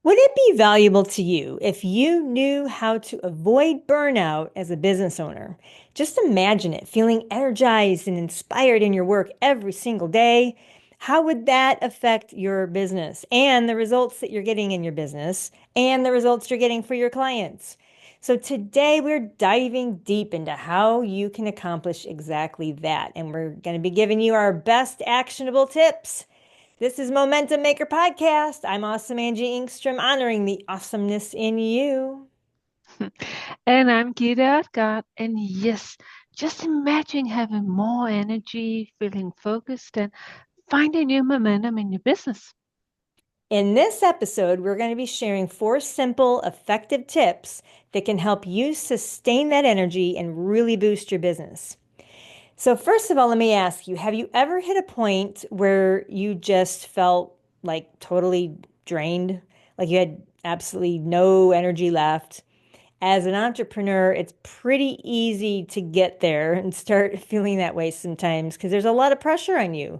Would it be valuable to you if you knew how to avoid burnout as a business owner? Just imagine it, feeling energized and inspired in your work every single day. How would that affect your business and the results that you're getting in your business and the results you're getting for your clients? So, today we're diving deep into how you can accomplish exactly that. And we're going to be giving you our best actionable tips. This is Momentum Maker Podcast. I'm awesome Angie Inkstrom, honoring the awesomeness in you. And I'm Gita Adgard. And yes, just imagine having more energy, feeling focused, and finding new momentum in your business. In this episode, we're going to be sharing 4 simple, effective tips that can help you sustain that energy and really boost your business. So, first of all, let me ask you, have you ever hit a point where you just felt like totally drained? Like you had absolutely no energy left? As an entrepreneur, it's pretty easy to get there and start feeling that way sometimes because there's a lot of pressure on you.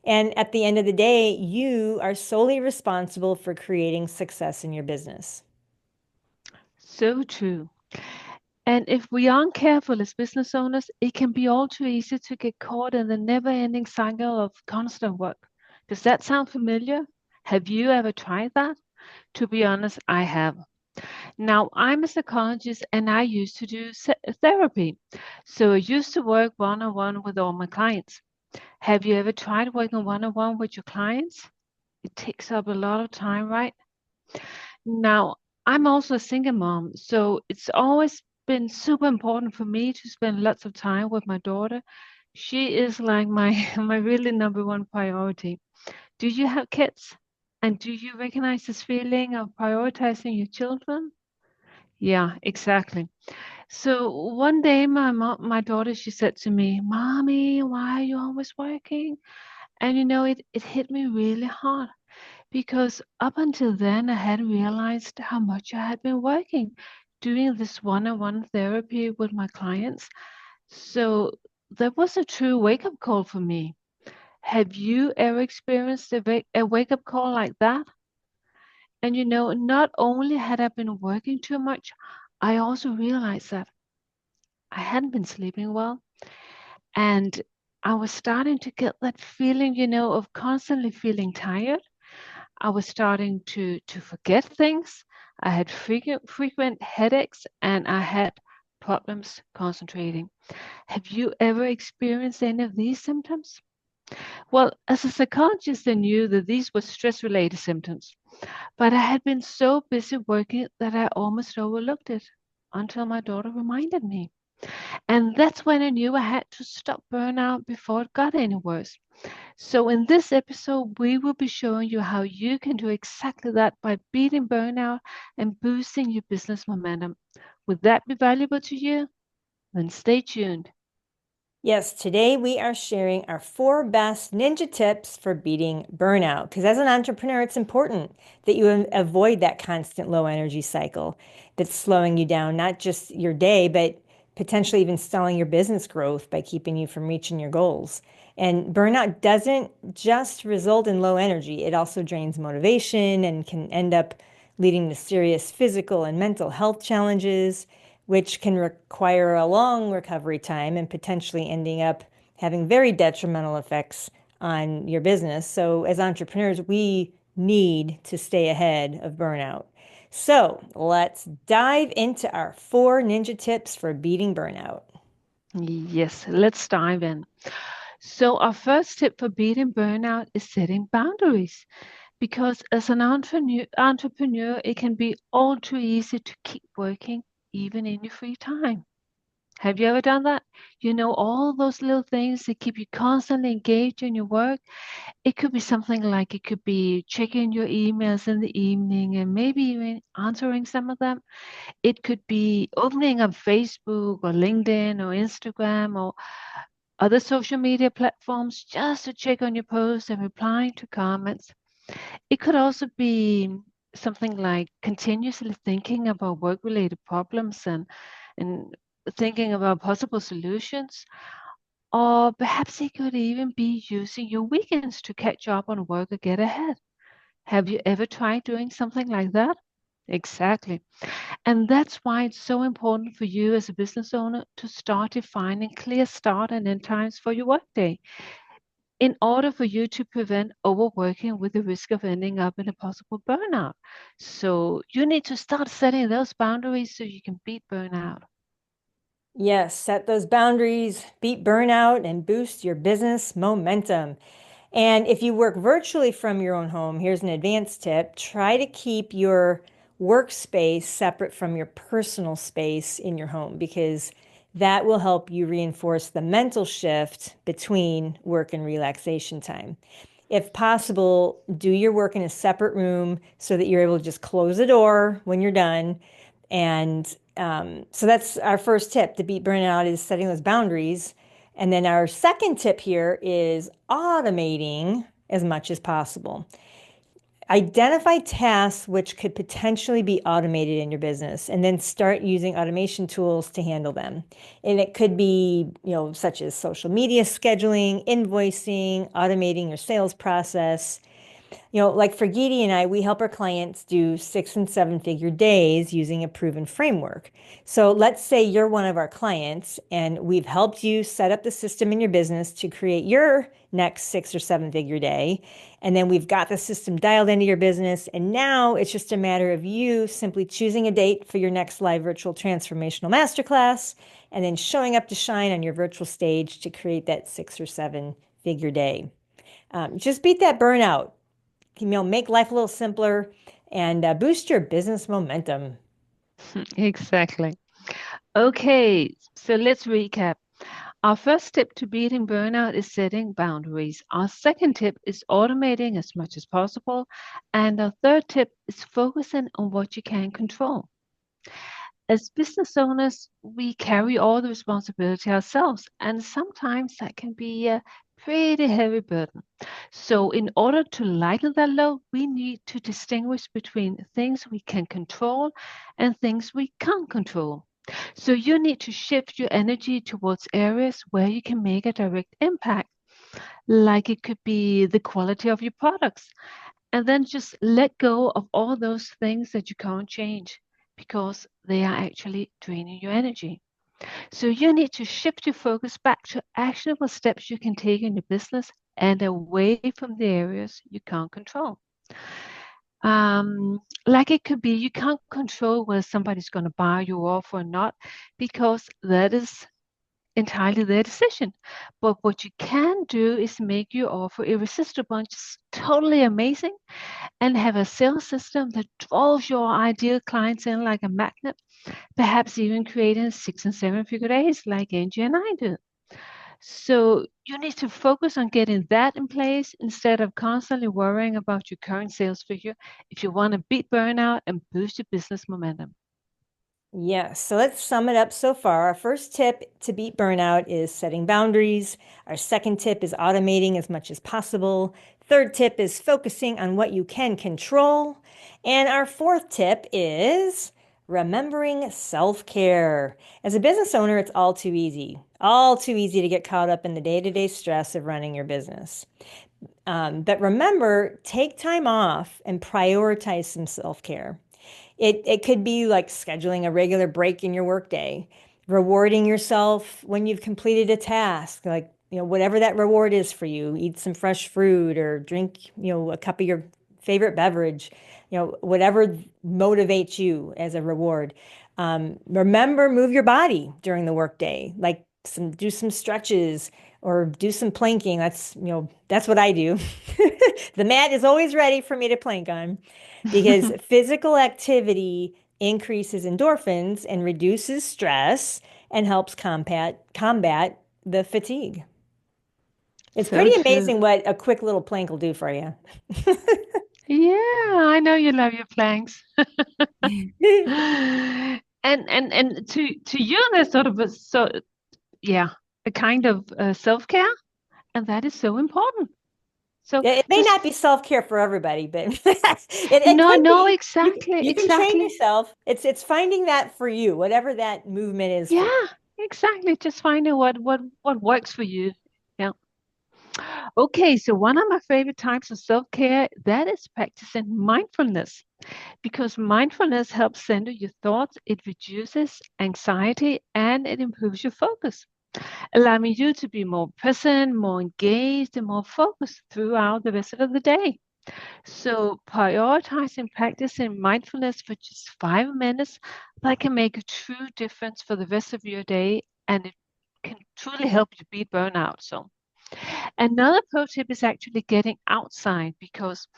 And at the end of the day, you are solely responsible for creating success in your business. So true. And if we aren't careful as business owners, it can be all too easy to get caught in the never ending cycle of constant work. Does that sound familiar? Have you ever tried that? To be honest, I have. Now, I'm a psychologist and I used to do therapy. So I used to work one on one with all my clients. Have you ever tried working one on one with your clients? It takes up a lot of time, right? Now, I'm also a single mom, so it's always been super important for me to spend lots of time with my daughter. She is like my my really number one priority. Do you have kids? And do you recognize this feeling of prioritizing your children? Yeah, exactly. So one day my daughter, she said to me, "Mommy, why are you always working?" And it hit me really hard because up until then, I hadn't realized how much I had been working, doing this one-on-one therapy with my clients. So that was a true wake-up call for me. Have you ever experienced a wake-up call like that? And not only had I been working too much, I also realized that I hadn't been sleeping well. And I was starting to get that feeling, of constantly feeling tired. I was starting to forget things. I had frequent headaches and I had problems concentrating. Have you ever experienced any of these symptoms? Well, as a psychologist, I knew that these were stress related symptoms, but I had been so busy working that I almost overlooked it until my daughter reminded me. And that's when I knew I had to stop burnout before it got any worse. So, in this episode, we will be showing you how you can do exactly that by beating burnout and boosting your business momentum. Would that be valuable to you? Then stay tuned. Yes, today we are sharing our 4 best ninja tips for beating burnout. Because as an entrepreneur, it's important that you avoid that constant low energy cycle that's slowing you down, not just your day, but potentially even stalling your business growth by keeping you from reaching your goals. And burnout doesn't just result in low energy, it also drains motivation and can end up leading to serious physical and mental health challenges, which can require a long recovery time and potentially ending up having very detrimental effects on your business. So, as entrepreneurs, we need to stay ahead of burnout. So, let's dive into our 4 ninja tips for beating burnout. Yes, let's dive in. So, our first tip for beating burnout is setting boundaries because as an entrepreneur, it can be all too easy to keep working even in your free time. Have you ever done that? All those little things that keep you constantly engaged in your work. It could be something like it could be checking your emails in the evening and maybe even answering some of them. It could be opening up Facebook or LinkedIn or Instagram or other social media platforms just to check on your posts and replying to comments. It could also be something like continuously thinking about work-related problems and thinking about possible solutions. Or perhaps it could even be using your weekends to catch up on work or get ahead. Have you ever tried doing something like that? Exactly. And that's why it's so important for you as a business owner to start defining clear start and end times for your workday in order for you to prevent overworking with the risk of ending up in a possible burnout. So you need to start setting those boundaries so you can beat burnout. Yes, set those boundaries, beat burnout, and boost your business momentum. And if you work virtually from your own home, here's an advanced tip. Try to keep your workspace separate from your personal space in your home because that will help you reinforce the mental shift between work and relaxation time. If possible, do your work in a separate room so that you're able to just close the door when you're done. And so that's our first tip to beat burnout is setting those boundaries. And then our second tip here is automating as much as possible. Identify tasks which could potentially be automated in your business and then start using automation tools to handle them. And it could be, such as social media scheduling, invoicing, automating your sales process. Like for Geety and I, we help our clients do 6 and 7 figure days using a proven framework. So let's say you're one of our clients and we've helped you set up the system in your business to create your next 6 or 7 figure day. And then we've got the system dialed into your business. And now it's just a matter of you simply choosing a date for your next live virtual transformational masterclass and then showing up to shine on your virtual stage to create that 6 or 7 figure day. Just beat that burnout, make life a little simpler and boost your business momentum. Exactly. Okay, so let's recap. Our first tip to beating burnout is setting boundaries. Our second tip is automating as much as possible. And our third tip is focusing on what you can control. As business owners, we carry all the responsibility ourselves, and sometimes that can be a pretty heavy burden. So, in order to lighten that load, we need to distinguish between things we can control and things we can't control. So, you need to shift your energy towards areas where you can make a direct impact, like it could be the quality of your products, and then just let go of all those things that you can't change because they are actually draining your energy. So you need to shift your focus back to actionable steps you can take in your business and away from the areas you can't control. Like it could be you can't control whether somebody's going to buy your offer or not because that is entirely their decision. But what you can do is make your offer irresistible and just totally amazing and have a sales system that draws your ideal clients in like a magnet, perhaps even creating 6 and 7 figure days like Angie and I do. So you need to focus on getting that in place instead of constantly worrying about your current sales figure if you want to beat burnout and boost your business momentum. Yes, so let's sum it up so far. Our first tip to beat burnout is setting boundaries. Our second tip is automating as much as possible. Third tip is focusing on what you can control. And our fourth tip is remembering self-care. As a business owner, it's all too easy to get caught up in the day-to-day stress of running your business. But remember, take time off and prioritize some self-care. It could be like scheduling a regular break in your workday, rewarding yourself when you've completed a task, like, whatever that reward is for you, eat some fresh fruit or drink, a cup of your favorite beverage, whatever motivates you as a reward. Remember, move your body during the workday, like do some stretches or do some planking. That's what I do. The mat is always ready for me to plank on because physical activity increases endorphins and reduces stress and helps combat the fatigue. It's So pretty true. amazing what a quick little plank will do for you. Yeah, I know you love your planks. And to you, there's sort of yeah, a kind of self-care, and that is so important. So Yeah, it may not just be self-care for everybody, but it no, can no, be. You, exactly, you can train exactly. yourself. It's finding that for you, whatever that movement is for you. Yeah, exactly. Just finding what works for you. Yeah. Okay, so one of my favorite types of self-care, that is practicing mindfulness because mindfulness helps center your thoughts, it reduces anxiety, and it improves your focus, allowing you to be more present, more engaged, and more focused throughout the rest of the day. So, prioritizing practicing mindfulness for just 5 minutes, that can make a true difference for the rest of your day, and it can truly help you beat burnout. So, another pro tip is actually getting outside because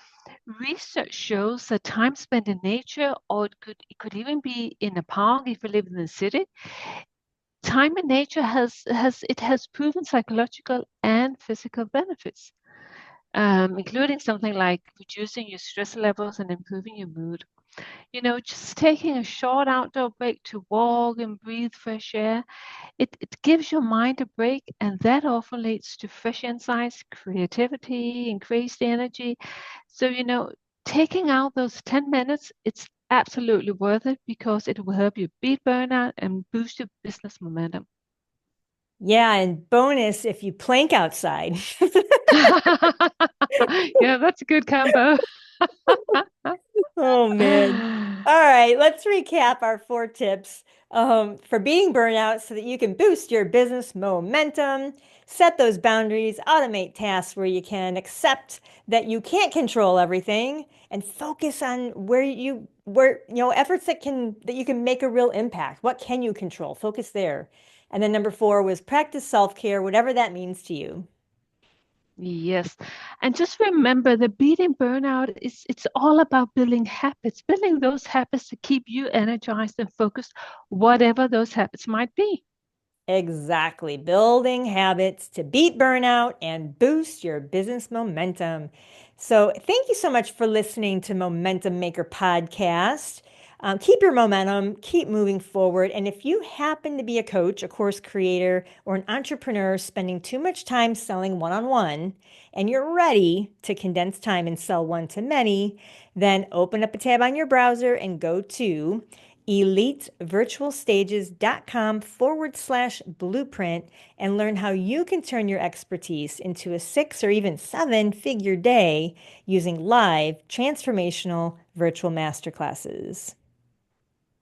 research shows that time spent in nature, or it could even be in a park if you live in the city, time in nature has proven psychological and physical benefits, including something like reducing your stress levels and improving your mood. Just taking a short outdoor break to walk and breathe fresh air, it gives your mind a break, and that often leads to fresh insights, creativity, increased energy. So, taking out those 10 minutes, it's absolutely worth it because it will help you beat burnout and boost your business momentum. Yeah, and bonus if you plank outside. Yeah, that's a good combo. Oh man. All right, let's recap our four tips for beating burnout so that you can boost your business momentum, set those boundaries, automate tasks where you can, accept that you can't control everything, and focus on efforts that you can make a real impact. What can you control? Focus there. And then number four was practice self-care, whatever that means to you. Yes. And just remember the beating burnout is it's all about building habits, building those habits to keep you energized and focused, whatever those habits might be. Exactly. Building habits to beat burnout and boost your business momentum. So, thank you so much for listening to Momentum Maker Podcast. Keep your momentum, keep moving forward. And if you happen to be a coach, a course creator, or an entrepreneur spending too much time selling one on one, and you're ready to condense time and sell one to many, then open up a tab on your browser and go to elitevirtualstages.com/blueprint and learn how you can turn your expertise into a 6 or even 7 figure day using live transformational virtual masterclasses.